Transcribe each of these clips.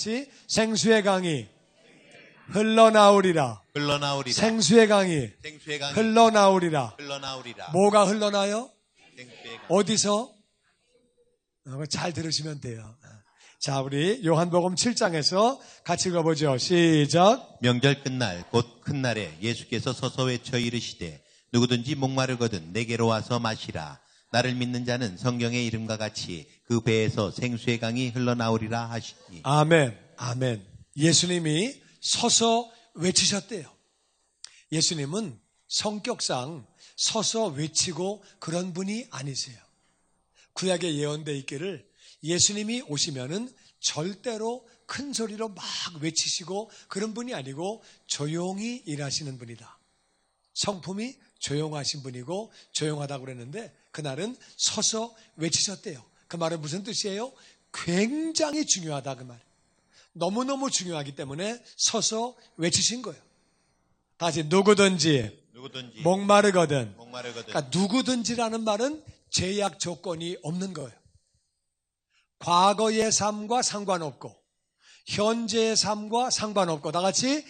같이 생수의 강이 흘러나오리라. 흘러나오리라. 생수의 강이 생수의 강이 흘러나오리라. 흘러나오리라. 뭐가 흘러나요? 생수의 강. 어디서? 잘 들으시면 돼요. 자, 우리 요한복음 7장에서 같이 읽어보죠. 시작. 명절 끝날 곧 큰 날에 예수께서 서서 외쳐 이르시되 누구든지 목마르거든 내게로 와서 마시라. 나를 믿는 자는 성경의 이름과 같이 그 배에서 생수의 강이 흘러나오리라 하시니. 아멘. 아멘. 예수님이 서서 외치셨대요. 예수님은 성격상 서서 외치고 그런 분이 아니세요. 구약에 예언되어 있기를 예수님이 오시면은 절대로 큰 소리로 막 외치시고 그런 분이 아니고 조용히 일하시는 분이다. 성품이 조용하신 분이고 조용하다고 그랬는데 그날은 서서 외치셨대요. 그 말은 무슨 뜻이에요? 굉장히 중요하다 그 말. 너무너무 중요하기 때문에 서서 외치신 거예요. 다시 누구든지 목마르거든. 그러니까 누구든지라는 말은 제약 조건이 없는 거예요. 과거의 삶과 상관없고 현재의 삶과 상관없고 다 같이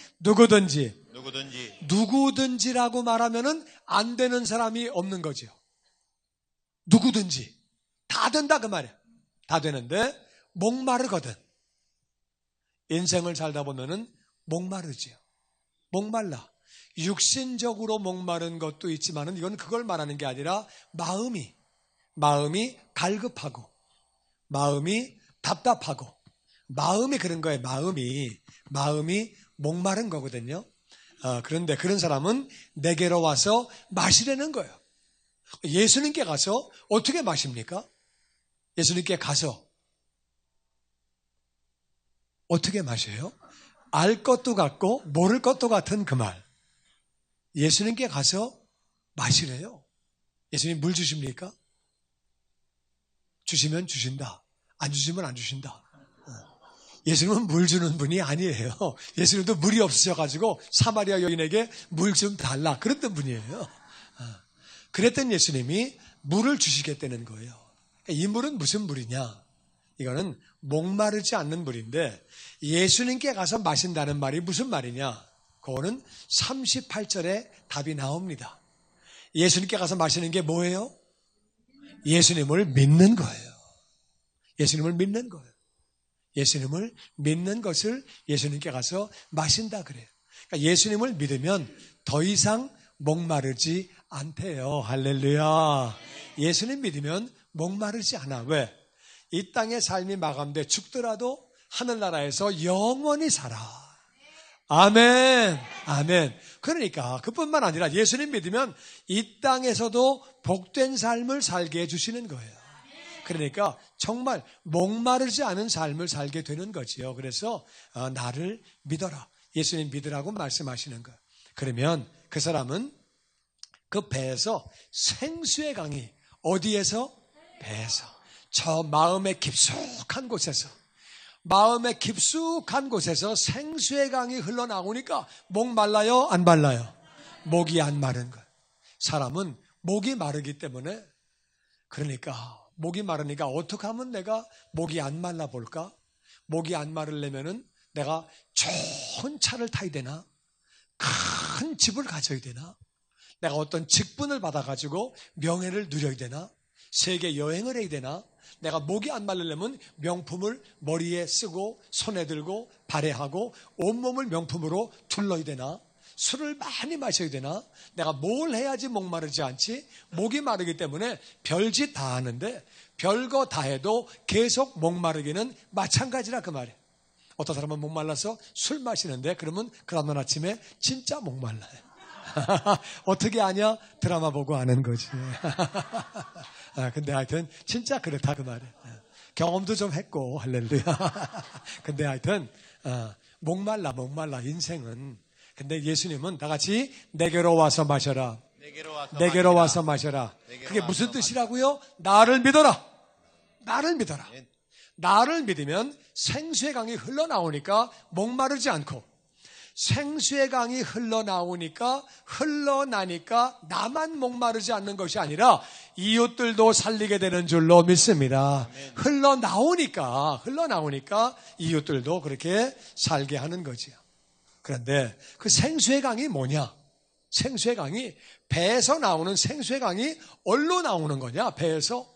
누구든지라고 말하면은 안 되는 사람이 없는 거죠. 누구든지 다 된다 그 말이에요. 다 되는데 목마르거든. 인생을 살다 보면은 목마르지요. 목말라. 육신적으로 목마른 것도 있지만은 이건 그걸 말하는 게 아니라 마음이 갈급하고 마음이 답답하고 마음이 그런 거예요. 마음이 목마른 거거든요. 그런데 그런 사람은 내게로 와서 마시라는 거예요. 예수님께 가서 어떻게 마십니까? 예수님께 가서 어떻게 마셔요? 알 것도 같고 모를 것도 같은 그 말. 예수님께 가서 마시래요. 예수님 물 주십니까? 주시면 주신다. 안 주시면 안 주신다. 예수님은 물 주는 분이 아니에요. 예수님도 물이 없으셔가지고 사마리아 여인에게 물 좀 달라 그랬던 분이에요. 그랬던 예수님이 물을 주시겠다는 거예요. 이 물은 무슨 물이냐? 이거는 목마르지 않는 물인데 예수님께 가서 마신다는 말이 무슨 말이냐? 그거는 38절에 답이 나옵니다. 예수님께 가서 마시는 게 뭐예요? 예수님을 믿는 거예요. 예수님을 믿는 거예요. 예수님을 믿는 것을 예수님께 가서 마신다 그래요. 그러니까 예수님을 믿으면 더 이상 목마르지 않대요. 할렐루야. 예수님 믿으면 목마르지 않아. 왜? 이 땅의 삶이 마감돼 죽더라도 하늘나라에서 영원히 살아. 아멘. 아멘. 그러니까 그뿐만 아니라 예수님 믿으면 이 땅에서도 복된 삶을 살게 해주시는 거예요. 그러니까 정말 목마르지 않은 삶을 살게 되는 거지요. 그래서 나를 믿어라. 예수님 믿으라고 말씀하시는 거예요. 그러면 그 사람은 그 배에서 생수의 강이 어디에서? 배에서. 저 마음의 깊숙한 곳에서 생수의 강이 흘러나오니까 목 말라요? 안 말라요? 목이 안 마른 거예요. 사람은 목이 마르기 때문에 그러니까 목이 마르니까 어떻게 하면 내가 목이 안 말라 볼까? 목이 안 마르려면은 내가 좋은 차를 타야 되나? 큰 집을 가져야 되나? 내가 어떤 직분을 받아가지고 명예를 누려야 되나? 세계 여행을 해야 되나? 내가 목이 안 마르려면 명품을 머리에 쓰고 손에 들고 발에 하고 온몸을 명품으로 둘러야 되나? 술을 많이 마셔야 되나? 내가 뭘 해야지 목마르지 않지? 목이 마르기 때문에 별짓 다 하는데 별거 다 해도 계속 목마르기는 마찬가지라 그 말이에요. 어떤 사람은 목말라서 술 마시는데 그러면 그다음날 아침에 진짜 목말라요. 어떻게 아냐? 드라마 보고 아는 거지. 근데 하여튼 진짜 그렇다 그 말이에요. 경험도 좀 했고 할렐루야. 근데 하여튼 목말라 인생은. 근데 예수님은 다 같이 내게로 와서 마셔라. 내게로 와서 마셔라. 그게 무슨 뜻이라고요? 나를 믿어라. 나를 믿어라. 나를 믿으면 생수의 강이 흘러나오니까 목마르지 않고 생수의 강이 흘러나니까 나만 목마르지 않는 것이 아니라 이웃들도 살리게 되는 줄로 믿습니다. 흘러나오니까 이웃들도 그렇게 살게 하는 거지요. 그런데 그 생수의 강이 뭐냐? 생수의 강이 배에서 나오는 생수의 강이 어디로 나오는 거냐? 배에서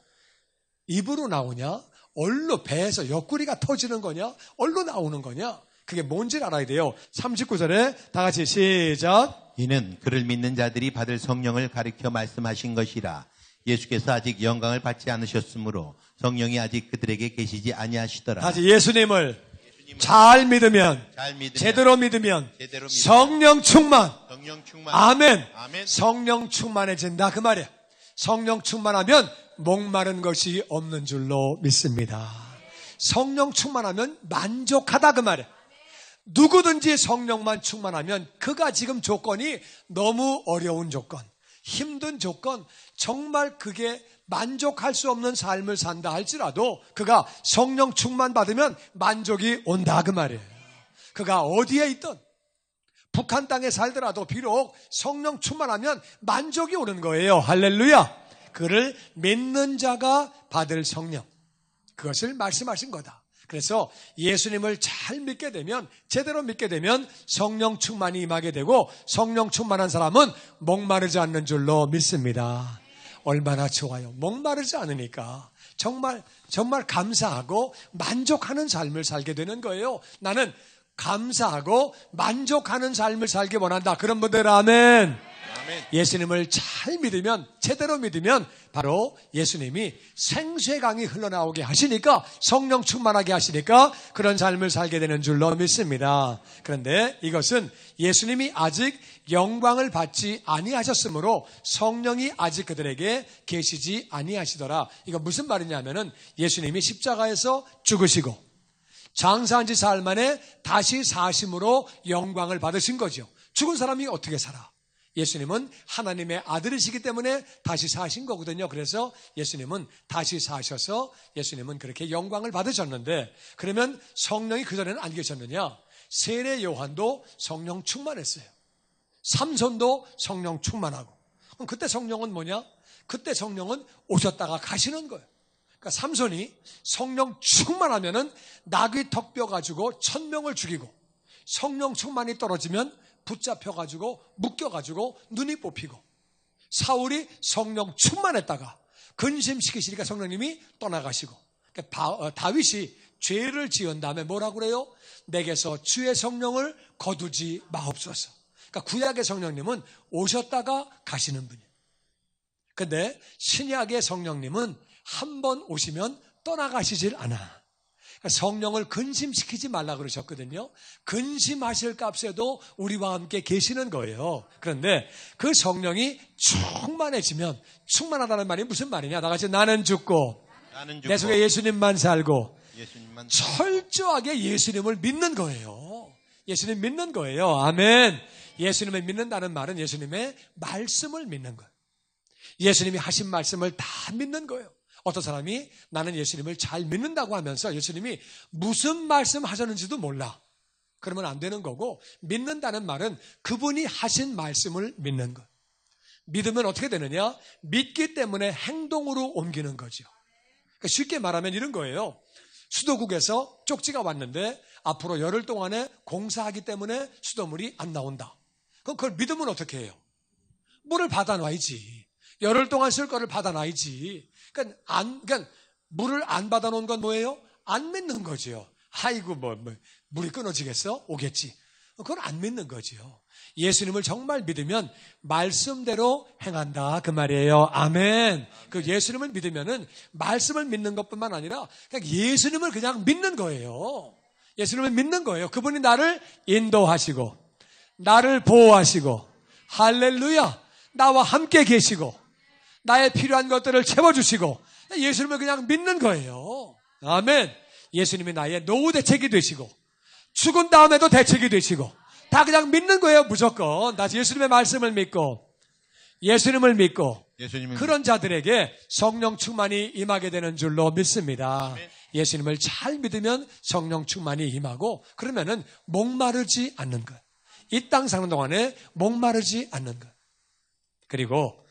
입으로 나오냐? 어디로 배에서 옆구리가 터지는 거냐? 어디로 나오는 거냐? 그게 뭔지를 알아야 돼요. 39절에 다 같이 시작. 이는 그를 믿는 자들이 받을 성령을 가리켜 말씀하신 것이라. 예수께서 아직 영광을 받지 않으셨으므로 성령이 아직 그들에게 계시지 아니하시더라. 다시 예수님을 잘 믿으면, 제대로 믿으면 성령 충만. 아멘. 성령 충만해진다 그 말이야. 성령 충만하면 목마른 것이 없는 줄로 믿습니다. 성령 충만하면 만족하다 그 말이야. 누구든지 성령만 충만하면 그가 지금 조건이 너무 어려운 조건, 힘든 조건, 정말 그게 만족할 수 없는 삶을 산다 할지라도 그가 성령 충만 받으면 만족이 온다 그 말이에요. 그가 어디에 있든 북한 땅에 살더라도 비록 성령 충만하면 만족이 오는 거예요. 할렐루야. 그를 믿는 자가 받을 성령, 그것을 말씀하신 거다. 그래서 예수님을 잘 믿게 되면, 제대로 믿게 되면 성령 충만이 임하게 되고, 성령 충만한 사람은 목마르지 않는 줄로 믿습니다. 얼마나 좋아요. 목마르지 않으니까 정말 감사하고 만족하는 삶을 살게 되는 거예요. 나는 감사하고 만족하는 삶을 살기 원한다. 그런 분들 아멘. 예수님을 잘 믿으면, 제대로 믿으면 바로 예수님이 생수의 강이 흘러나오게 하시니까, 성령 충만하게 하시니까 그런 삶을 살게 되는 줄로 믿습니다. 그런데 이것은 예수님이 아직 영광을 받지 아니하셨으므로 성령이 아직 그들에게 계시지 아니하시더라. 이거 무슨 말이냐면은 예수님이 십자가에서 죽으시고 장사한 지 사흘 만에 다시 사심으로 영광을 받으신 거죠. 죽은 사람이 어떻게 살아? 예수님은 하나님의 아들이시기 때문에 다시 사신 거거든요. 그래서 예수님은 다시 사셔서 예수님은 그렇게 영광을 받으셨는데, 그러면 성령이 그전에는 안 계셨느냐? 세례 요한도 성령 충만했어요. 삼손도 성령 충만하고. 그럼 그때 성령은 뭐냐? 그때 성령은 오셨다가 가시는 거예요. 그러니까 삼손이 성령 충만하면은 나귀 턱뼈 가지고 1000명을 죽이고, 성령 충만이 떨어지면 붙잡혀가지고 묶여가지고 눈이 뽑히고, 사울이 성령 충만했다가 근심시키시니까 성령님이 떠나가시고, 그러니까 다윗이 죄를 지은 다음에 뭐라고 그래요? 내게서 주의 성령을 거두지 마옵소서. 그러니까 구약의 성령님은 오셨다가 가시는 분이에요. 근데 신약의 성령님은 한 번 오시면 떠나가시질 않아. 성령을 근심시키지 말라 그러셨거든요. 근심하실 값에도 우리와 함께 계시는 거예요. 그런데 그 성령이 충만해지면, 충만하다는 말이 무슨 말이냐? 다 같이 나는 죽고 내 속에 예수님만 살고 철저하게 예수님을 믿는 거예요. 예수님 믿는 거예요. 아멘. 예수님을 믿는다는 말은 예수님의 말씀을 믿는 거예요. 예수님이 하신 말씀을 다 믿는 거예요. 어떤 사람이 나는 예수님을 잘 믿는다고 하면서 예수님이 무슨 말씀 하셨는지도 몰라. 그러면 안 되는 거고, 믿는다는 말은 그분이 하신 말씀을 믿는 것. 믿으면 어떻게 되느냐? 믿기 때문에 행동으로 옮기는 거죠. 그러니까 쉽게 말하면 이런 거예요. 수도국에서 쪽지가 왔는데 앞으로 열흘 동안에 공사하기 때문에 수도물이 안 나온다. 그럼 그걸 믿으면 어떻게 해요? 물을 받아놔야지. 열흘 동안 쓸 거를 받아놔야지. 그러니까 물을 안 받아놓은 건 뭐예요? 안 믿는 거죠. 아이고 물이 끊어지겠어? 오겠지. 그건 안 믿는 거죠. 예수님을 정말 믿으면 말씀대로 행한다 그 말이에요. 아멘. 그 예수님을 믿으면은 말씀을 믿는 것뿐만 아니라 그냥 예수님을 그냥 믿는 거예요. 예수님을 믿는 거예요. 그분이 나를 인도하시고 나를 보호하시고, 할렐루야, 나와 함께 계시고 나의 필요한 것들을 채워주시고, 예수님을 그냥 믿는 거예요. 아멘. 예수님이 나의 노후 대책이 되시고 죽은 다음에도 대책이 되시고, 다 그냥 믿는 거예요. 무조건 다 예수님의 말씀을 믿고 예수님을 믿고 그런 자들에게 성령 충만이 임하게 되는 줄로 믿습니다. 아멘. 예수님을 잘 믿으면 성령 충만이 임하고, 그러면은 목마르지 않는 거예요. 이 땅 사는 동안에 목마르지 않는 것. 그리고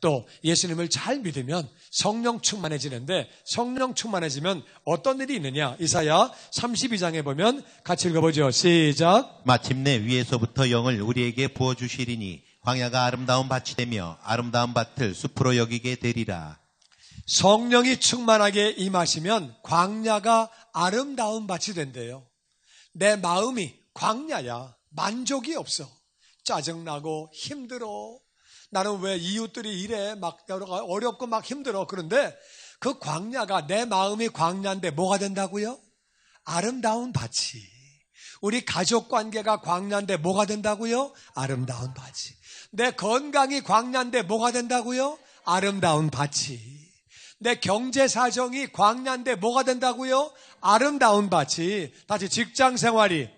또 예수님을 잘 믿으면 성령 충만해지는데, 성령 충만해지면 어떤 일이 있느냐? 이사야 32장에 보면 같이 읽어보죠. 시작. 마침내 위에서부터 영을 우리에게 부어주시리니 광야가 아름다운 밭이 되며 아름다운 밭을 숲으로 여기게 되리라. 성령이 충만하게 임하시면 광야가 아름다운 밭이 된대요. 내 마음이 광야야. 만족이 없어. 짜증나고 힘들어. 나는 왜 이웃들이 이래 막 어렵고 막 힘들어. 그런데 그 광야가, 내 마음이 광야인데 뭐가 된다고요? 아름다운 밭이. 우리 가족 관계가 광야인데 뭐가 된다고요? 아름다운 밭이. 내 건강이 광야인데 뭐가 된다고요? 아름다운 밭이. 내 경제 사정이 광야인데 뭐가 된다고요? 아름다운 밭이. 다시 직장 생활이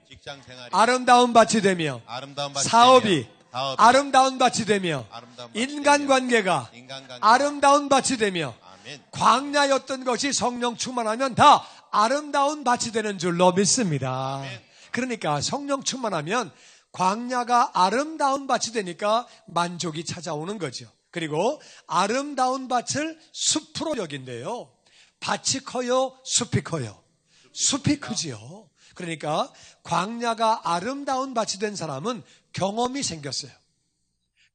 아름다운 밭이 되며, 사업이 아름다운 밭이 되며, 인간관계가 아름다운 밭이 되며, 광야였던 것이 성령 충만하면 다 아름다운 밭이 되는 줄로 믿습니다. 그러니까 성령 충만하면 광야가 아름다운 밭이 되니까 만족이 찾아오는 거죠. 그리고 아름다운 밭을 숲으로 여긴대요. 밭이 커요? 숲이 커요? 숲이 크지요. 그러니까 광야가 아름다운 밭이 된 사람은 경험이 생겼어요.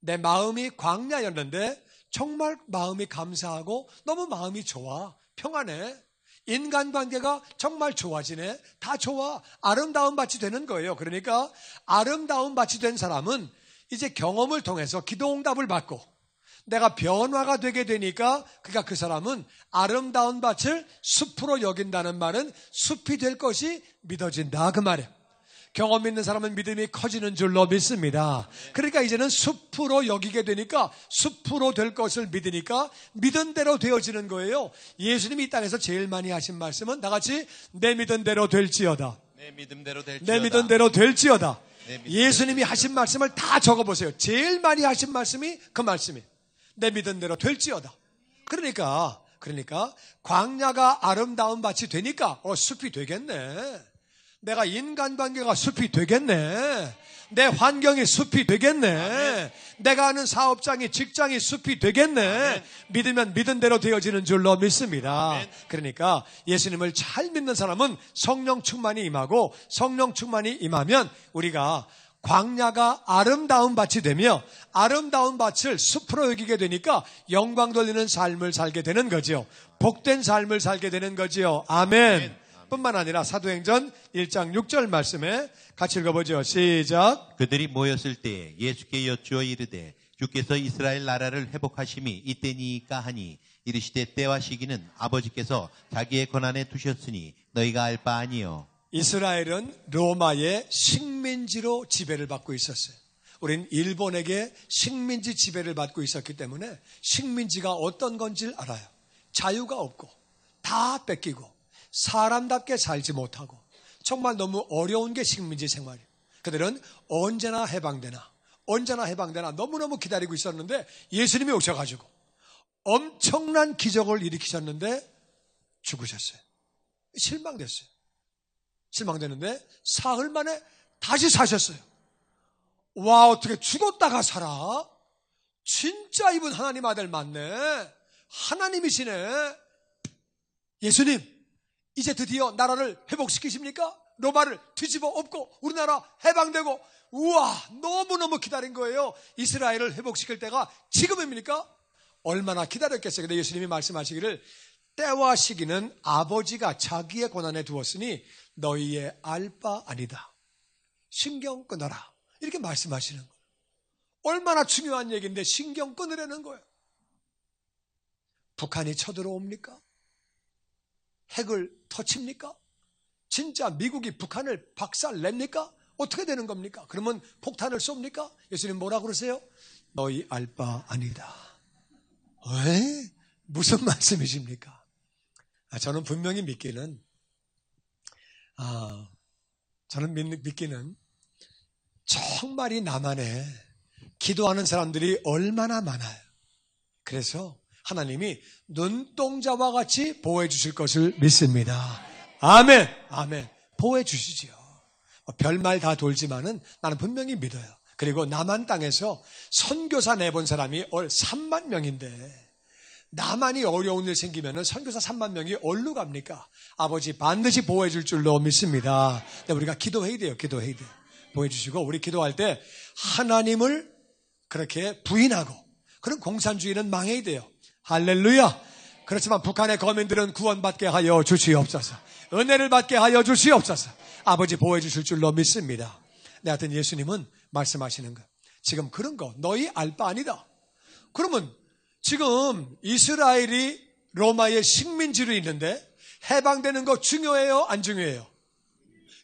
내 마음이 광야였는데 정말 마음이 감사하고 너무 마음이 좋아. 평안해. 인간관계가 정말 좋아지네. 다 좋아. 아름다운 밭이 되는 거예요. 그러니까 아름다운 밭이 된 사람은 이제 경험을 통해서 기도응답을 받고 내가 변화가 되게 되니까 그 사람은 아름다운 밭을 숲으로 여긴다는 말은 숲이 될 것이 믿어진다 그 말이에요. 경험 있는 사람은 믿음이 커지는 줄로 믿습니다. 그러니까 이제는 숲으로 여기게 되니까, 숲으로 될 것을 믿으니까 믿은 대로 되어지는 거예요. 예수님이 이 땅에서 제일 많이 하신 말씀은 다 같이 내 믿은 대로 될지어다. 내 믿음대로 될지어다. 내 믿은 대로 될지어다. 예수님이 하신 말씀을 다 적어보세요. 제일 많이 하신 말씀이 그 말씀이에요. 내 믿은 대로 될지어다. 그러니까 광야가 아름다운 밭이 되니까 숲이 되겠네. 내가 인간관계가 숲이 되겠네. 내 환경이 숲이 되겠네. 아멘. 내가 아는 사업장이, 직장이 숲이 되겠네. 아멘. 믿으면 믿은 대로 되어지는 줄로 믿습니다. 아멘. 그러니까 예수님을 잘 믿는 사람은 성령 충만이 임하고, 성령 충만이 임하면 우리가 광야가 아름다운 밭이 되며 아름다운 밭을 숲으로 여기게 되니까 영광 돌리는 삶을 살게 되는 거죠. 복된 삶을 살게 되는 거죠. 아멘. 뿐만 아니라 사도행전 1장 6절 말씀에 같이 읽어보죠. 시작. 그들이 모였을 때 예수께 여쭈어 이르되 주께서 이스라엘 나라를 회복하심이 이때니까 하니 이르시되 때와 시기는 아버지께서 자기의 권한에 두셨으니 너희가 알 바 아니요. 이스라엘은 로마의 식민지로 지배를 받고 있었어요. 우린 일본에게 식민지 지배를 받고 있었기 때문에 식민지가 어떤 건지 알아요. 자유가 없고 다 뺏기고 사람답게 살지 못하고 정말 너무 어려운 게 식민지 생활이에요. 그들은 언제나 해방되나 너무너무 기다리고 있었는데 예수님이 오셔가지고 엄청난 기적을 일으키셨는데 죽으셨어요. 실망되는데 사흘 만에 다시 사셨어요. 와, 어떻게 죽었다가 살아? 진짜 이분 하나님 아들 맞네. 하나님이시네. 예수님, 이제 드디어 나라를 회복시키십니까? 로마를 뒤집어 엎고 우리나라 해방되고, 우와, 너무너무 기다린 거예요. 이스라엘을 회복시킬 때가 지금입니까? 얼마나 기다렸겠어요. 근데 예수님이 말씀하시기를 때와 시기는 아버지가 자기의 권한에 두었으니 너희의 알 바 아니다. 신경 끊어라. 이렇게 말씀하시는 거예요. 얼마나 중요한 얘기인데 신경 끊으라는 거예요. 북한이 쳐들어옵니까? 핵을 터칩니까? 진짜 미국이 북한을 박살냅니까? 어떻게 되는 겁니까? 그러면 폭탄을 쏩니까? 예수님 뭐라 그러세요? 너희 알 바 아니다. 왜? 무슨 말씀이십니까? 저는 분명히 믿기는 정말 이 남한에 기도하는 사람들이 얼마나 많아요. 그래서 하나님이 눈동자와 같이 보호해 주실 것을 믿습니다. 아멘. 보호해 주시지요. 별말 다 돌지만은 나는 분명히 믿어요. 그리고 남한 땅에서 선교사 내본 사람이 3만 명인데 나만이 어려운 일 생기면은 선교사 3만 명이 어디로 갑니까? 아버지 반드시 보호해 줄 줄로 믿습니다. 근데 우리가 기도해야 돼요. 기도해야 돼요. 보호해 주시고 우리 기도할 때 하나님을 그렇게 부인하고 그런 공산주의는 망해야 돼요. 할렐루야. 그렇지만 북한의 거민들은 구원받게 하여 주시옵소서. 은혜를 받게 하여 주시옵소서. 아버지 보호해 주실 줄로 믿습니다. 네, 하여튼 예수님은 말씀하시는 거. 지금 그런 거 너희 알 바 아니다. 그러면 지금 이스라엘이 로마의 식민지로 있는데 해방되는 거 중요해요? 안 중요해요?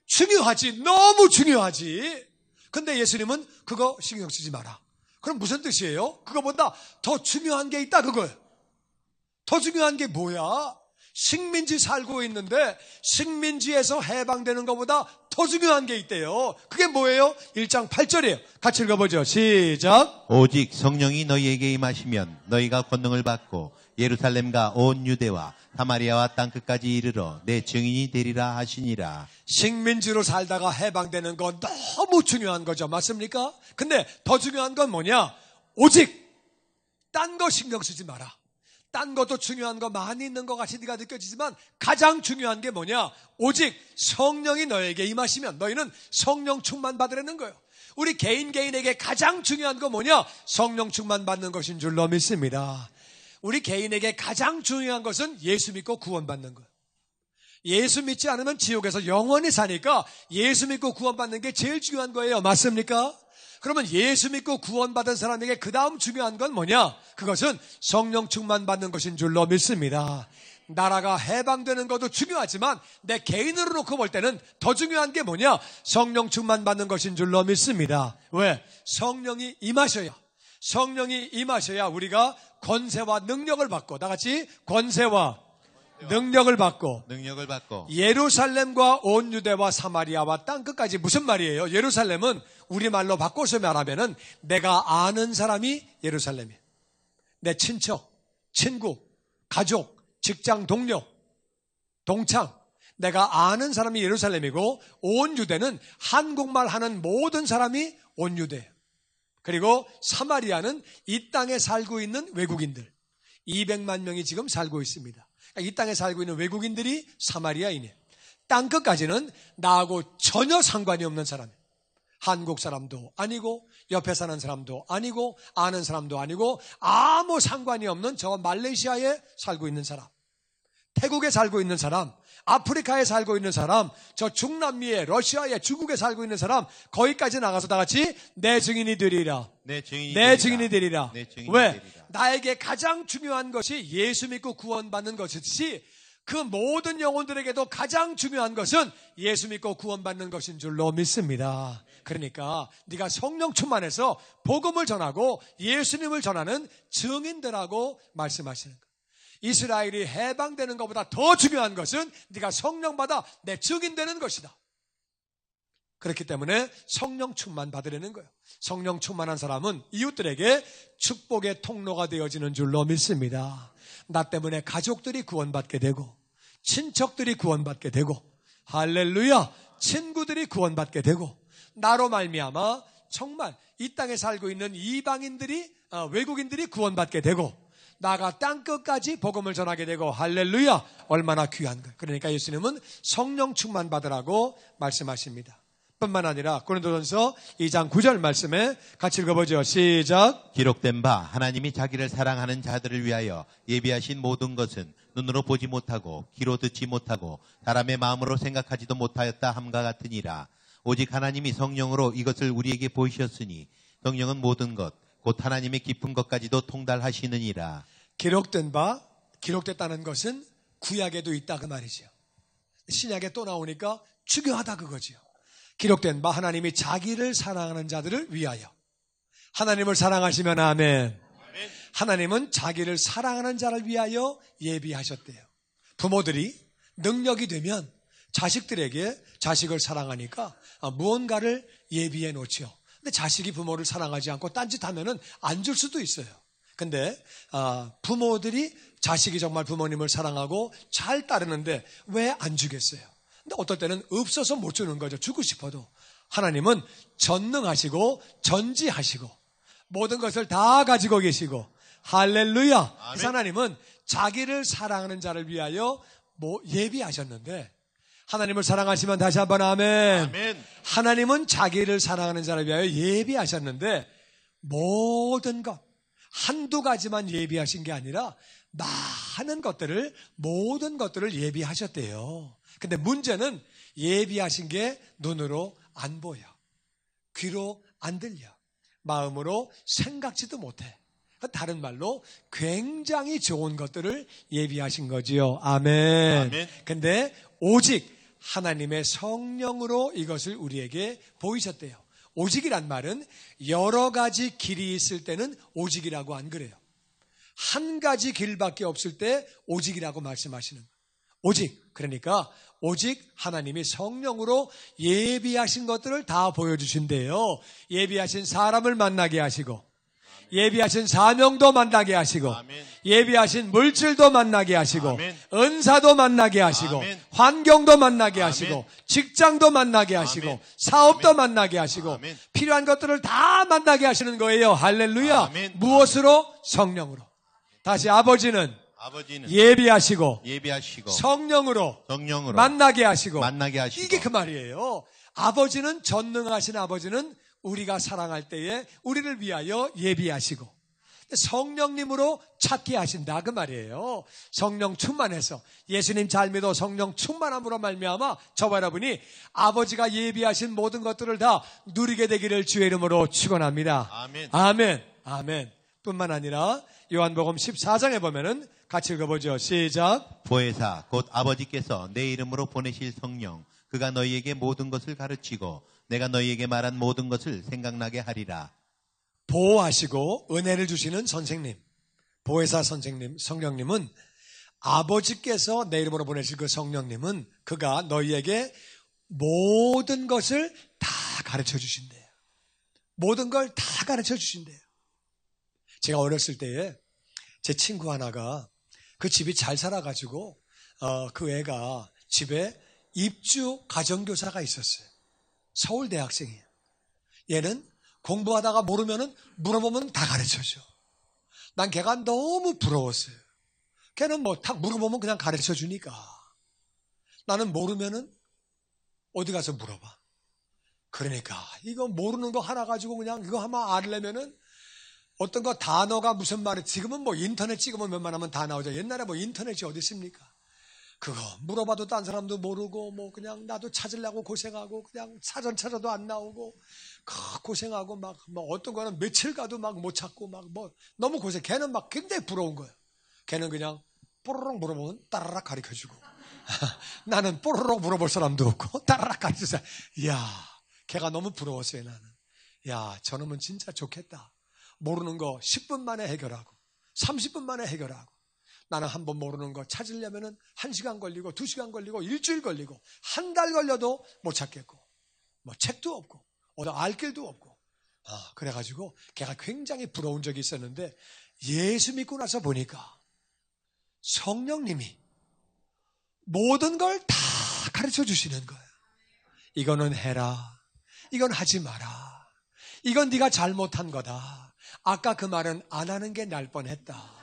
중요하지. 너무 중요하지. 근데 예수님은 그거 신경 쓰지 마라. 그럼 무슨 뜻이에요? 그거보다 더 중요한 게 있다 그거예요. 더 중요한 게 뭐야? 식민지 살고 있는데 식민지에서 해방되는 것보다 더 중요한 게 있대요. 그게 뭐예요? 1장 8절이에요. 같이 읽어보죠. 시작. 오직 성령이 너희에게 임하시면 너희가 권능을 받고 예루살렘과 온 유대와 사마리아와 땅끝까지 이르러 내 증인이 되리라 하시니라. 식민지로 살다가 해방되는 건 너무 중요한 거죠. 맞습니까? 근데 더 중요한 건 뭐냐? 오직 딴 거 신경 쓰지 마라. 딴 것도 중요한 거 많이 있는 것 같이 네가 느껴지지만 가장 중요한 게 뭐냐? 오직 성령이 너에게 임하시면 너희는 성령 충만 받으라는 거예요. 우리 개인에게 가장 중요한 거 뭐냐? 성령 충만 받는 것인 줄로 믿습니다. 우리 개인에게 가장 중요한 것은 예수 믿고 구원받는 거예요. 예수 믿지 않으면 지옥에서 영원히 사니까 예수 믿고 구원받는 게 제일 중요한 거예요. 맞습니까? 그러면 예수 믿고 구원받은 사람에게 그 다음 중요한 건 뭐냐? 그것은 성령 충만 받는 것인 줄로 믿습니다. 나라가 해방되는 것도 중요하지만 내 개인으로 놓고 볼 때는 더 중요한 게 뭐냐? 성령 충만 받는 것인 줄로 믿습니다. 왜? 성령이 임하셔야 우리가 권세와 능력을 받고 다 같이 권세와 능력을 받고 예루살렘과 온 유대와 사마리아와 땅끝까지. 무슨 말이에요? 예루살렘은 우리말로 바꿔서 말하면은 내가 아는 사람이 예루살렘이에요. 내 친척, 친구, 가족, 직장 동료, 동창, 내가 아는 사람이 예루살렘이고 온 유대는 한국말 하는 모든 사람이 온 유대예요. 그리고 사마리아는 이 땅에 살고 있는 외국인들 200만 명이 지금 살고 있습니다. 이 땅에 살고 있는 외국인들이 사마리아인이에요. 땅끝까지는 나하고 전혀 상관이 없는 사람이에요. 한국 사람도 아니고 옆에 사는 사람도 아니고 아는 사람도 아니고 아무 상관이 없는 저 말레이시아에 살고 있는 사람, 태국에 살고 있는 사람, 아프리카에 살고 있는 사람, 저 중남미에, 러시아에, 중국에 살고 있는 사람, 거기까지 나가서 다 같이 내 증인이 되리라. 내 증인이 되리라. 왜? 나에게 가장 중요한 것이 예수 믿고 구원받는 것이듯이 그 모든 영혼들에게도 가장 중요한 것은 예수 믿고 구원받는 것인 줄로 믿습니다. 그러니까 네가 성령 충만해서 복음을 전하고 예수님을 전하는 증인들하고 말씀하시는 거예요. 이스라엘이 해방되는 것보다 더 중요한 것은 네가 성령 받아 내 증인 되는 것이다. 그렇기 때문에 성령 충만 받으려는 거예요. 성령 충만한 사람은 이웃들에게 축복의 통로가 되어지는 줄로 믿습니다. 나 때문에 가족들이 구원받게 되고 친척들이 구원받게 되고 할렐루야, 친구들이 구원받게 되고 나로 말미암아 정말 이 땅에 살고 있는 이방인들이 외국인들이 구원받게 되고 나가 땅끝까지 복음을 전하게 되고 할렐루야, 얼마나 귀한 거예요. 그러니까 예수님은 성령 충만 받으라고 말씀하십니다. 뿐만 아니라 고린도전서 2장 9절 말씀에 같이 읽어보죠. 시작. 기록된 바 하나님이 자기를 사랑하는 자들을 위하여 예비하신 모든 것은 눈으로 보지 못하고 귀로 듣지 못하고 사람의 마음으로 생각하지도 못하였다 함과 같으니라. 오직 하나님이 성령으로 이것을 우리에게 보이셨으니 성령은 모든 것 곧 하나님의 깊은 것까지도 통달하시느니라. 기록됐다는 것은 구약에도 있다 그 말이죠. 신약에 또 나오니까 중요하다 그거지요. 기록된 바 하나님이 자기를 사랑하는 자들을 위하여. 하나님을 사랑하시면 아멘. 하나님은 자기를 사랑하는 자를 위하여 예비하셨대요. 부모들이 능력이 되면 자식들에게 자식을 사랑하니까 무언가를 예비해 놓죠. 근데 자식이 부모를 사랑하지 않고 딴짓하면은 안 줄 수도 있어요. 근데 부모들이 자식이 정말 부모님을 사랑하고 잘 따르는데 왜 안 주겠어요? 근데 어떨 때는 없어서 못 주는 거죠. 주고 싶어도. 하나님은 전능하시고 전지하시고 모든 것을 다 가지고 계시고 할렐루야. 그래서 하나님은 자기를 사랑하는 자를 위하여 예비하셨는데 하나님을 사랑하시면 다시 한번 아멘. 아멘. 하나님은 자기를 사랑하는 자를 위하여 예비하셨는데 모든 것 한두 가지만 예비하신 게 아니라 많은 것들을 모든 것들을 예비하셨대요. 근데 문제는 예비하신 게 눈으로 안 보여. 귀로 안 들려. 마음으로 생각지도 못해. 다른 말로 굉장히 좋은 것들을 예비하신 거지요. 아멘. 아멘. 근데 오직 하나님의 성령으로 이것을 우리에게 보이셨대요. 오직이란 말은 여러 가지 길이 있을 때는 오직이라고 안 그래요. 한 가지 길밖에 없을 때 오직이라고 말씀하시는 거예요. 오직, 그러니까 오직 하나님이 성령으로 예비하신 것들을 다 보여주신대요. 예비하신 사람을 만나게 하시고 예비하신 사명도 만나게 하시고 아멘. 예비하신 물질도 만나게 하시고 아멘. 은사도 만나게 하시고 아멘. 환경도 만나게 아멘. 하시고 직장도 만나게 하시고 아멘. 사업도 아멘. 만나게 하시고 아멘. 필요한 것들을 다 만나게 하시는 거예요. 할렐루야. 아멘. 무엇으로? 성령으로. 다시 아버지는 아버지는 예비하시고 예비하시고 성령으로 성령으로 만나게 하시고 이게 그 말이에요. 아버지는 전능하신 아버지는 우리가 사랑할 때에 우리를 위하여 예비하시고 성령님으로 찾게 하신다 그 말이에요. 성령 충만해서 예수님 잘 믿어 성령 충만함으로 말미암아 저와 여러분이 아버지가 예비하신 모든 것들을 다 누리게 되기를 주의 이름으로 축원합니다. 아멘. 아멘. 아멘. 뿐만 아니라 요한복음 14장에 보면은 같이 읽어보죠. 시작. 보혜사 곧 아버지께서 내 이름으로 보내실 성령 그가 너희에게 모든 것을 가르치고 내가 너희에게 말한 모든 것을 생각나게 하리라. 보호하시고 은혜를 주시는 선생님, 보혜사 선생님, 성령님은 아버지께서 내 이름으로 보내실 그 성령님은 그가 너희에게 모든 것을 다 가르쳐 주신대요. 모든 걸 다 가르쳐 주신대요. 제가 어렸을 때에 제 친구 하나가 그 집이 잘 살아가지고 그 애가 집에 입주 가정교사가 있었어요. 서울 대학생이에요. 얘는 공부하다가 모르면은 물어보면 다 가르쳐줘. 난 걔가 너무 부러웠어요. 걔는 뭐 딱 물어보면 그냥 가르쳐 주니까. 나는 모르면은 어디 가서 물어봐. 그러니까 이거 모르는 거 하나 가지고 그냥 이거 한번 알려면은 어떤 거 단어가 무슨 말이 지금은 뭐 인터넷 찍으면 웬만하면 다 나오죠. 옛날에 뭐 인터넷이 어디 있습니까? 그거 물어봐도 딴 사람도 모르고 뭐 그냥 나도 찾으려고 고생하고 그냥 사전 찾아도 안 나오고 고생하고 막 뭐 어떤 거는 며칠 가도 막 못 찾고 막 뭐 너무 고생. 걔는 막 굉장히 부러운 거예요. 걔는 그냥 뽀로록 물어보면 따라락 가르쳐주고 나는 뽀로록 물어볼 사람도 없고 따라락 가르쳐서 이야 걔가 너무 부러웠어요. 나는 야 저놈은 진짜 좋겠다. 모르는 거 10분 만에 해결하고 30분 만에 해결하고 나는 한 번 모르는 거 찾으려면 1시간 걸리고 2시간 걸리고 일주일 걸리고 한 달 걸려도 못 찾겠고 뭐 책도 없고 어디 알 길도 없고 그래가지고 걔가 굉장히 부러운 적이 있었는데 예수 믿고 나서 보니까 성령님이 모든 걸 다 가르쳐 주시는 거예요. 이거는 해라. 이건 하지 마라. 이건 네가 잘못한 거다. 아까 그 말은 안 하는 게 날 뻔했다.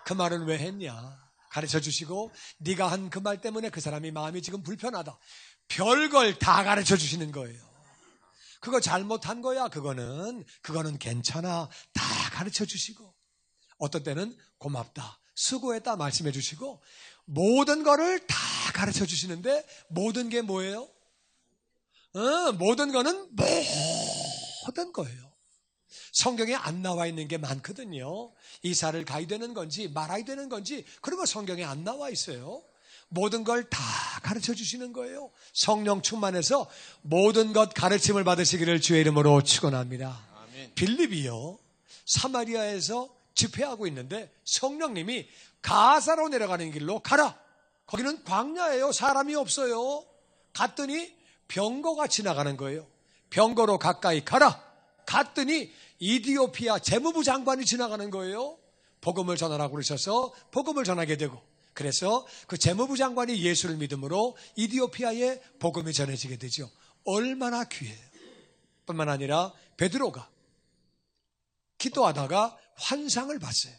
그 말은 왜 했냐? 가르쳐 주시고 네가 한 그 말 때문에 그 사람이 마음이 지금 불편하다. 별걸 다 가르쳐 주시는 거예요. 그거 잘못한 거야. 그거는 괜찮아. 다 가르쳐 주시고 어떤 때는 고맙다. 수고했다 말씀해 주시고 모든 거를 다 가르쳐 주시는데 모든 게 뭐예요? 모든 거는 모든 거예요. 성경에 안 나와 있는 게 많거든요. 이사를 가야 되는 건지 말아야 되는 건지 그런 거 성경에 안 나와 있어요. 모든 걸 다 가르쳐 주시는 거예요. 성령 충만해서 모든 것 가르침을 받으시기를 주의 이름으로 축원합니다. 아멘. 빌립이요 사마리아에서 집회하고 있는데 성령님이 가사로 내려가는 길로 가라. 거기는 광야예요. 사람이 없어요. 갔더니 병거가 지나가는 거예요. 병거로 가까이 가라. 갔더니 이디오피아 재무부 장관이 지나가는 거예요. 복음을 전하라고 그러셔서 복음을 전하게 되고 그래서 그 재무부 장관이 예수를 믿음으로 이디오피아에 복음이 전해지게 되죠. 얼마나 귀해요. 뿐만 아니라 베드로가 기도하다가 환상을 봤어요.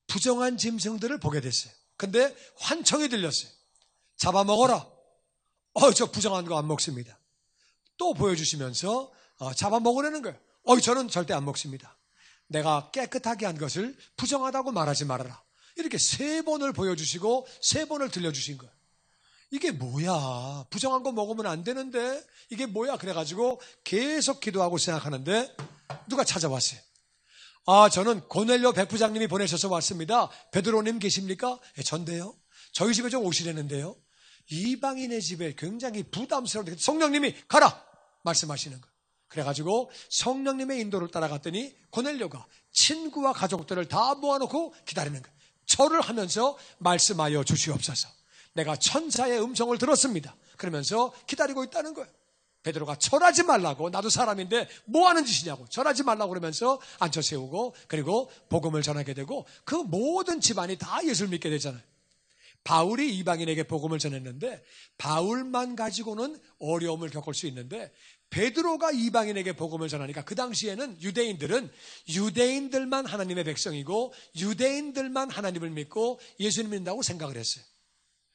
부정한 짐승들을 보게 됐어요. 근데 환청이 들렸어요. 잡아먹어라. 저 부정한 거 안 먹습니다. 또 보여주시면서 잡아먹으라는 거예요. 저는 절대 안 먹습니다. 내가 깨끗하게 한 것을 부정하다고 말하지 말아라. 이렇게 3번을 보여주시고 3번을 들려주신 거예요. 이게 뭐야? 부정한 거 먹으면 안 되는데 이게 뭐야? 그래가지고 계속 기도하고 생각하는데 누가 찾아왔어요. 저는 고넬료 백부장님이 보내셔서 왔습니다. 베드로님 계십니까? 전데요. 저희 집에 좀 오시려는데요. 이방인의 집에 굉장히 부담스러운데 성령님이 가라 말씀하시는 거예요. 그래가지고 성령님의 인도를 따라갔더니 고넬료가 친구와 가족들을 다 모아놓고 기다리는 거예요. 절을 하면서 말씀하여 주시옵소서. 내가 천사의 음성을 들었습니다. 그러면서 기다리고 있다는 거예요. 베드로가 절하지 말라고, 나도 사람인데 뭐 하는 짓이냐고, 절하지 말라고 그러면서 앉혀 세우고, 그리고 복음을 전하게 되고, 그 모든 집안이 다 예수를 믿게 되잖아요. 바울이 이방인에게 복음을 전했는데 바울만 가지고는 어려움을 겪을 수 있는데 베드로가 이방인에게 복음을 전하니까 그 당시에는 유대인들은 유대인들만 하나님의 백성이고 유대인들만 하나님을 믿고 예수님 믿는다고 생각을 했어요.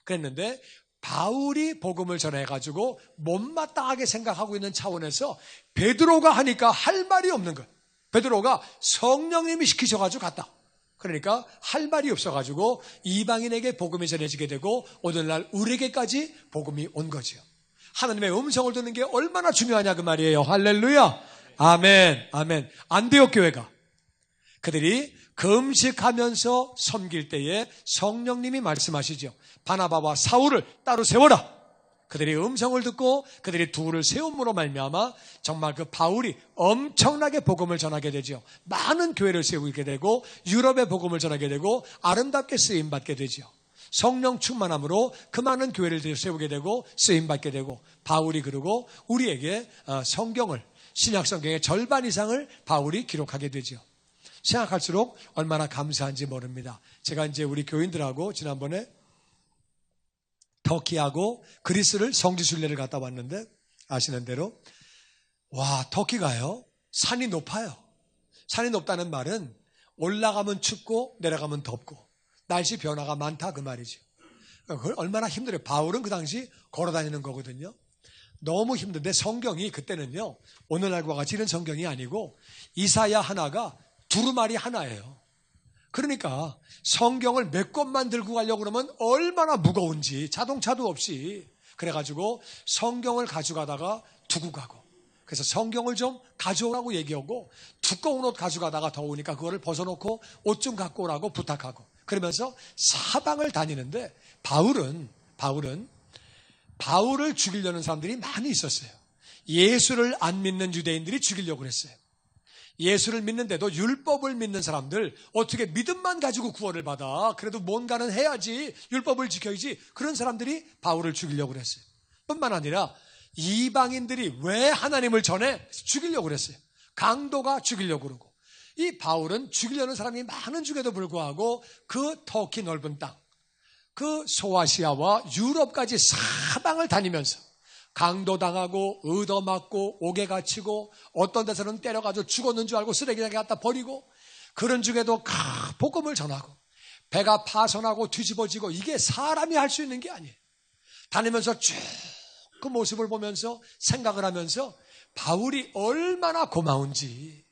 그랬는데 바울이 복음을 전해가지고 못마땅하게 생각하고 있는 차원에서 베드로가 하니까 할 말이 없는 거예요. 베드로가 성령님이 시키셔가지고 갔다. 그러니까 할 말이 없어가지고 이방인에게 복음이 전해지게 되고 오늘날 우리에게까지 복음이 온 거죠. 하나님의 음성을 듣는 게 얼마나 중요하냐 그 말이에요. 할렐루야. 아멘. 아멘. 안디옥 교회가 그들이 금식하면서 섬길 때에 성령님이 말씀하시죠. 바나바와 사울을 따로 세워라. 그들이 음성을 듣고 그들이 둘을 세움으로 말미암아 정말 그 바울이 엄청나게 복음을 전하게 되죠. 많은 교회를 세우게 되고 유럽의 복음을 전하게 되고 아름답게 쓰임받게 되죠. 성령 충만함으로 그 많은 교회를 세우게 되고 쓰임받게 되고 바울이 그러고 우리에게 성경을 신약 성경의 절반 이상을 바울이 기록하게 되죠. 생각할수록 얼마나 감사한지 모릅니다. 제가 이제 우리 교인들하고 지난번에 터키하고 그리스를 성지순례를 갔다 왔는데 아시는 대로 터키가요 산이 높아요. 산이 높다는 말은 올라가면 춥고 내려가면 덥고 날씨 변화가 많다 그 말이죠. 그걸 얼마나 힘들어요. 바울은 그 당시 걸어다니는 거거든요. 너무 힘든데 성경이 그때는요 오늘날과 같이 이런 성경이 아니고 이사야 하나가 두루마리 하나예요. 그러니까 성경을 몇 권만 들고 가려고 그러면 얼마나 무거운지 자동차도 없이 그래가지고 성경을 가져가다가 두고 가고 그래서 성경을 좀 가져오라고 얘기하고 두꺼운 옷 가져가다가 더우니까 그거를 벗어놓고 옷 좀 갖고 오라고 부탁하고 그러면서 사방을 다니는데 바울을 죽이려는 사람들이 많이 있었어요. 예수를 안 믿는 유대인들이 죽이려고 그랬어요. 예수를 믿는데도 율법을 믿는 사람들 어떻게 믿음만 가지고 구원을 받아? 그래도 뭔가는 해야지 율법을 지켜야지. 그런 사람들이 바울을 죽이려고 그랬어요. 뿐만 아니라 이방인들이 왜 하나님을 전해? 죽이려고 그랬어요. 강도가 죽이려고 그러고 이 바울은 죽이려는 사람이 많은 중에도 불구하고 그 터키 넓은 땅, 그 소아시아와 유럽까지 사방을 다니면서 강도당하고 얻어맞고 옥에 갇히고 어떤 데서는 때려가지고 죽었는 줄 알고 쓰레기장에 갖다 버리고 그런 중에도 복음을 전하고 배가 파손하고 뒤집어지고 이게 사람이 할 수 있는 게 아니에요. 다니면서 쭉 그 모습을 보면서 생각을 하면서 바울이 얼마나 고마운지